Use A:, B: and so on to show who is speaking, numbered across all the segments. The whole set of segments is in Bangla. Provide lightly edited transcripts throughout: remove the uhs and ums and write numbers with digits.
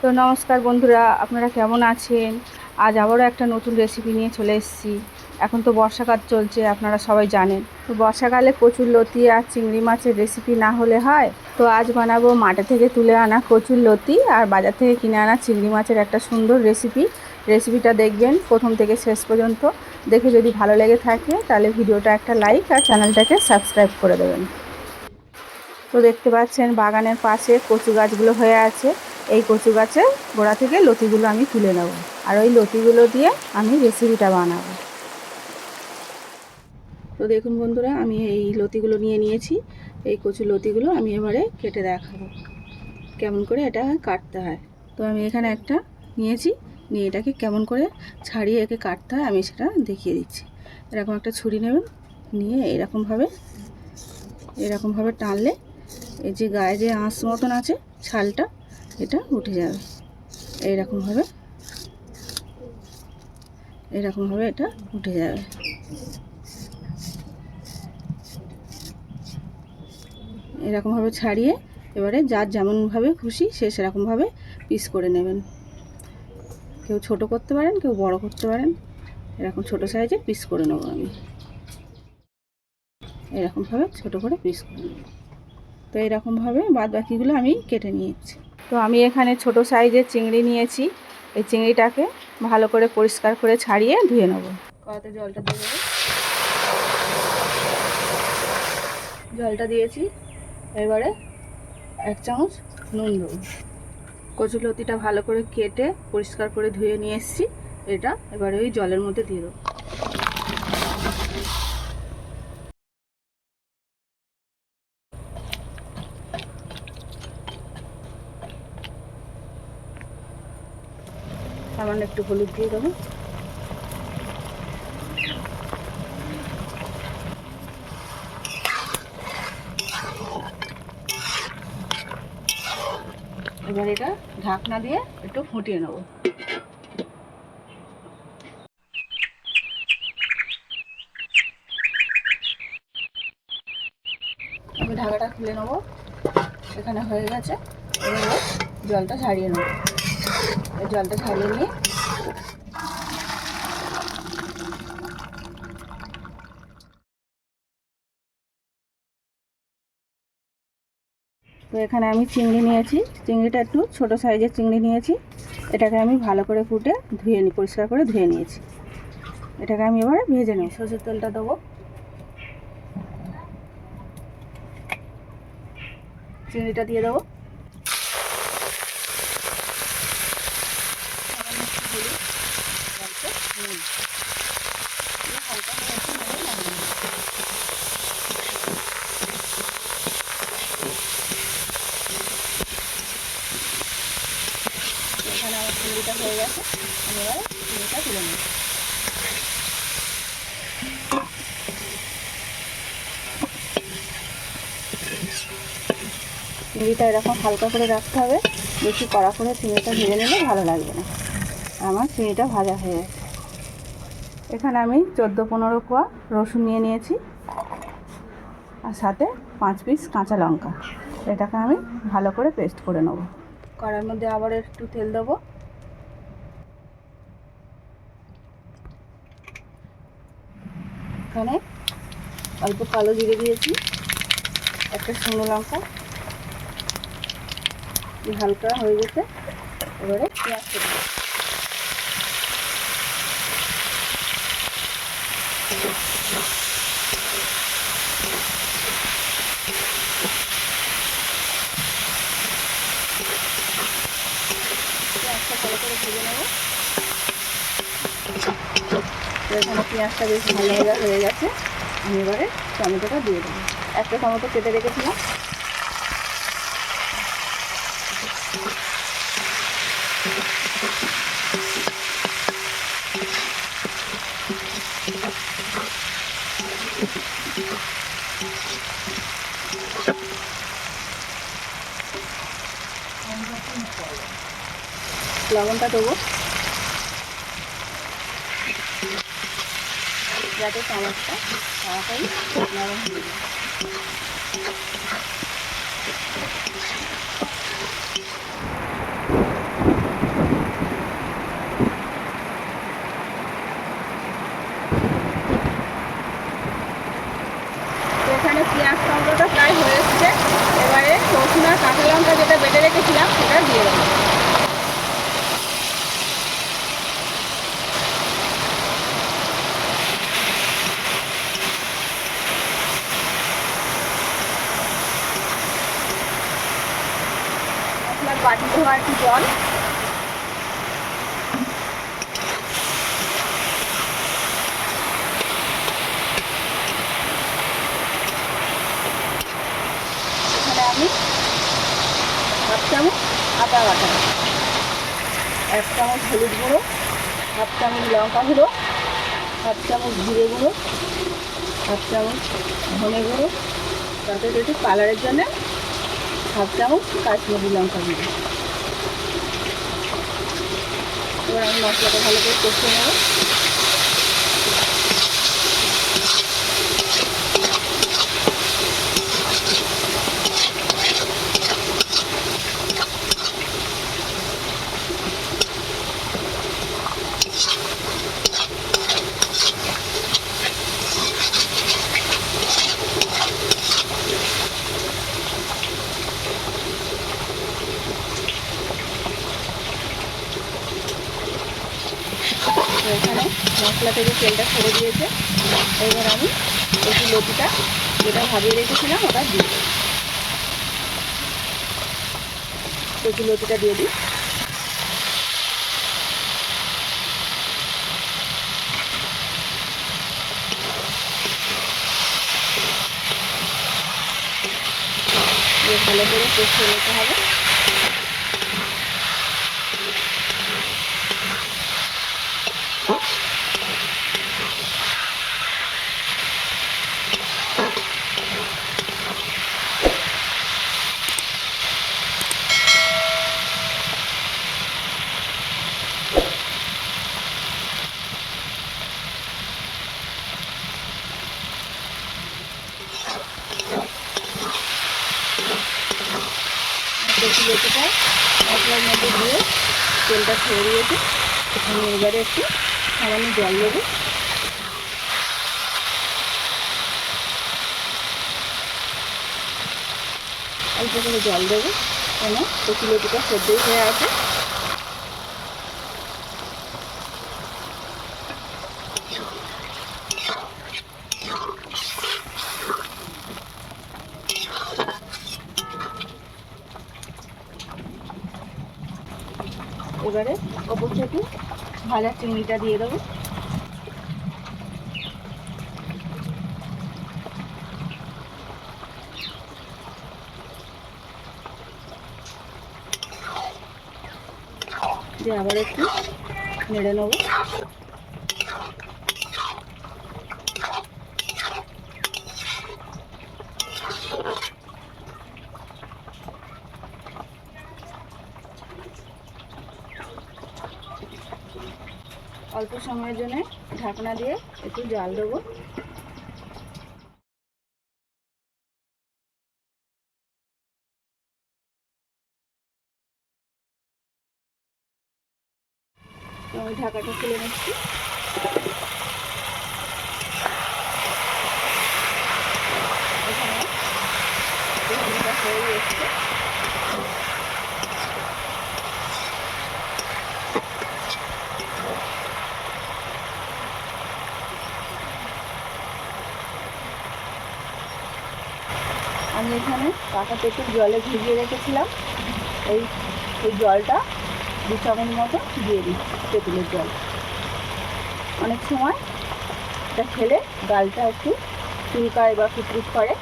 A: তো নমস্কার বন্ধুরা, আপনারা কেমন আছেন? আজ আবারও একটা নতুন রেসিপি নিয়ে চলে এসেছি। এখন তো বর্ষাকাল চলছে, আপনারা সবাই জানেন। তো বর্ষাকালে কচুরলতি আর চিংড়ি মাছের রেসিপি না হলে হয়? তো আজ বানাবো মাঠে থেকে তুলে আনা কচুরলতি আর বাজার থেকে কিনে আনা চিংড়ি মাছের একটা সুন্দর রেসিপিটা দেখবেন প্রথম থেকে শেষ পর্যন্ত। দেখে যদি ভালো লেগে থাকে তাহলে ভিডিওটা একটা লাইক আর চ্যানেলটাকে সাবস্ক্রাইব করে দেবেন। তো দেখতে পাচ্ছেন বাগানের পাশে কচু গাছগুলো হয়ে আছে। এই কচু গাছের গোড়া থেকে লতিগুলো আমি তুলে নেব, আর ওই লতিগুলো দিয়ে আমি রেসিপিটা বানাবো। তো দেখুন বন্ধুরা, আমি এই লতিগুলো নিয়ে নিয়েছি। এই কচু লতিগুলো আমি এবারে কেটে দেখাবো কেমন করে এটা কাটতে হয়। তো আমি এখানে একটা নিয়েছি, নিয়ে এটাকে কেমন করে ছাড়িয়ে একে কাটতে হয় আমি সেটা দেখিয়ে দিচ্ছি। এরকম একটা ছুরি নেবেন, নিয়ে এরকমভাবে টানলে এই যে গায়ে যে আঁশ মতন আছে ছালটা, এটা উঠে যাবে। এরকমভাবে এটা উঠে যাবে। এরকমভাবে ছাড়িয়ে এবারে যার যেমনভাবে খুশি সে সেরকমভাবে পিস করে নেবেন। কেউ ছোট করতে পারেন, কেউ বড় করতে পারেন। এরকম ছোট সাইজে পিস করে নেব আমি। এরকমভাবে ছোট করে পিস করে নেব। তো এরকমভাবে বাদ বাকিগুলো আমি কেটে নিয়েছি। তো আমি এখানে ছোট সাইজের চিংড়ি নিয়েছি। এই চিংড়িটাকে ভালো করে পরিষ্কার করে ছাড়িয়ে ধুয়ে নেব। কড়াতে জলটা দিয়ে দেবো। জলটা দিয়েছি, এবারে 1 চামচ নুন দেবো। কচুলতিটা ভালো করে কেটে পরিষ্কার করে ধুয়ে নিয়ে এসেছি। এটা এবারে ওই জলের মধ্যে দিয়ে দেবো। সামান্য একটু হলুদ দিয়ে দেবো। এবার এটা ঢাকনা দিয়ে একটু ফুটিয়ে নেব। আমি ঢাকাটা খুলে নেব। এখানে হয়ে গেছে। এবার জলটা ঝারিয়ে নেব। এই জলটা ঝারিয়ে নিয়ে তো এখানে আমি চিংড়ি নিয়েছি। চিংড়িটা একটু ছোট সাইজের চিংড়ি নিয়েছি। এটাকে আমি ভালো করে ফুটে পরিষ্কার করে ধুয়ে নিয়েছি। এটাকে আমি এবার ভেজে নেব। সরষের তেলটা দেবো, চিংড়িটা দিয়ে দেবো। এখানে আমার চিংড়িটা হয়ে গেছে। আমি এবার চিংড়িটা তুলে নেব। চিংড়িটা এরকম হালকা করে রাখতে হবে, বেশি কড়া করে চিংড়িটা ভেজে নিলে ভালো লাগবে না। আমার চিংড়িটা ভাজা হয়ে গেছে। এখানে আমি 14-15 কোয়া রসুন নিয়ে নিয়েছি, আর সাথে 5 পিস কাঁচা লঙ্কা। এটাকে আমি ভালো করে পেস্ট করে নেব। কড়ার মধ্যে আবার একটু তেল দেবো। এখানে অল্প কালো জিরে দিয়েছি, একটা শুকনো লঙ্কা। হালকা হয়ে গেছে, এবারে পেঁয়াজ কেটে দেবো। পেঁয়াজটা ভালো করে ভেজে নেব। এখানে পেঁয়াজটা বেশ ভালো হয়ে গেছে। আমি এবারে টমেটোটা দিয়ে দেবো। একটা টমেটো কেটে রেখেছিলাম। লবণটা দেবো যাতে টমেটোটা তাড়াতাড়ি নরম হয়ে যায়। ধোয়া একটু জল, এখানে আমি হাফ চামচ আদা বাটা, 1 চামচ হলুদ গুঁড়ো, হাফ চামচ লঙ্কা গুঁড়ো, হাফ চামচ জিরে গুঁড়ো, হাফ চামচ ধনে গুঁড়ো, তাতে একটু কালারের জন্য হাফ চামচ কাশ্মীরি লঙ্কা গুঁড়ো। এবার আমি মশলাটা ভালো করে কষিয়ে নেব। এখানে মশলা থেকে তেলটা ছেড়ে দিয়েছে। এবার আমি একটু লতিটা যেটা ভাবিয়ে রেখেছিলাম ওটা দিয়ে দিই, একটু লতিটা দিয়ে দিই। ভালো করে কষিয়ে নিতে হবে। একটু লতিটা মশলার মধ্যে দিয়ে তেলটা ছেড়ে দিয়েছি। আমি এবারে একটু সামান্য জল দেবো। অল্প করে জল দেবো, কেন কচি লতিটা সেদ্ধই হয়ে আছে। এবারে ওপর থেকে ভাজা চিংড়িটা দিয়ে দেবো। দিয়ে আবার একটু নেড়ে নেবো। অল্প সময়ের জন্য ঢাকনা দিয়ে একটু জাল দেবো। আমি ঢাকাটা খুলে নিচ্ছি। এখানে হয়ে এসছে। আমি এখানে কাঁচা তেঁতুল জলে ভিজিয়ে রেখেছিলাম, এই জলটা 2 চামচ মতো দিয়ে দিই, তেঁতুলের জল। অনেক সময় এটা খেলে গালটা একটু চুলকায় বা ফুটফুট করে,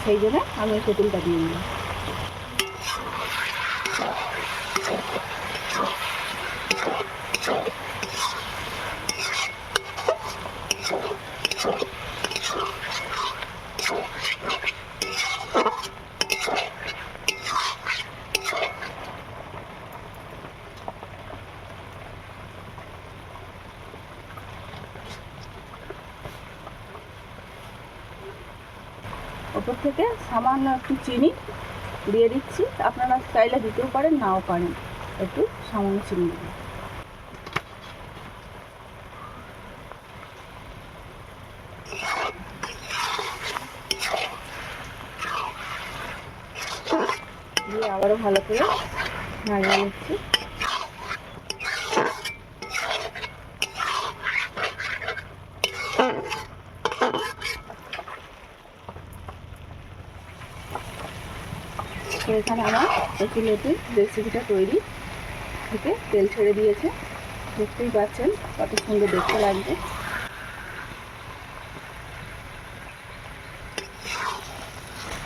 A: সেই জন্য আমি এই তেঁতুলটা দিয়ে দিই। ওপর থেকে সামান্য একটু চিনি দিয়ে দিচ্ছি, আপনারা চাইলে দিতেও পারেন নাও পারেন, একটু সামান্য চিনি দিন। দিয়ে আবারও ভালো করে নাড়িয়ে নিচ্ছি। এখানে আমার কচুরলতির রেসিপিটা তৈরি থেকে তেল ছেড়ে দিয়েছে, দেখতেই পাচ্ছেন কত সুন্দর দেখতে লাগবে।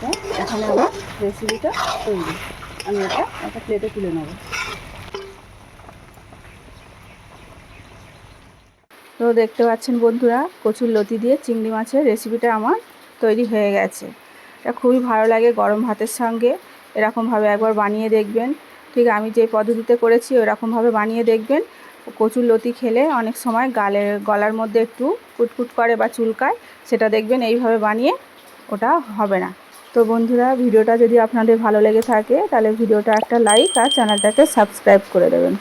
A: তো এখানে আমার রেসিপিটা তৈরি, আমি এটা একটা প্লেটে তুলে নেব। তো দেখতে পাচ্ছেন বন্ধুরা, কচুরলতি দিয়ে চিংড়ি মাছের রেসিপিটা আমার তৈরি হয়ে গেছে। এটা খুবই ভালো লাগে গরম ভাতের সঙ্গে, এরকমভাবে একবার বানিয়ে দেখবেন। ঠিক আমি যে পদ্ধতিতে করেছি ওরকমভাবে বানিয়ে দেখবেন। কচুরলতি খেলে অনেক সময় গলার মধ্যে একটু কুটকুট করে বা চুলকায়, সেটা দেখবেন এইভাবে বানিয়ে ওটা হবে না। তো বন্ধুরা, ভিডিওটা যদি আপনাদের ভালো লেগে থাকে তাহলে ভিডিওটা একটা লাইক আর চ্যানেলটাকে সাবস্ক্রাইব করে দেবেন।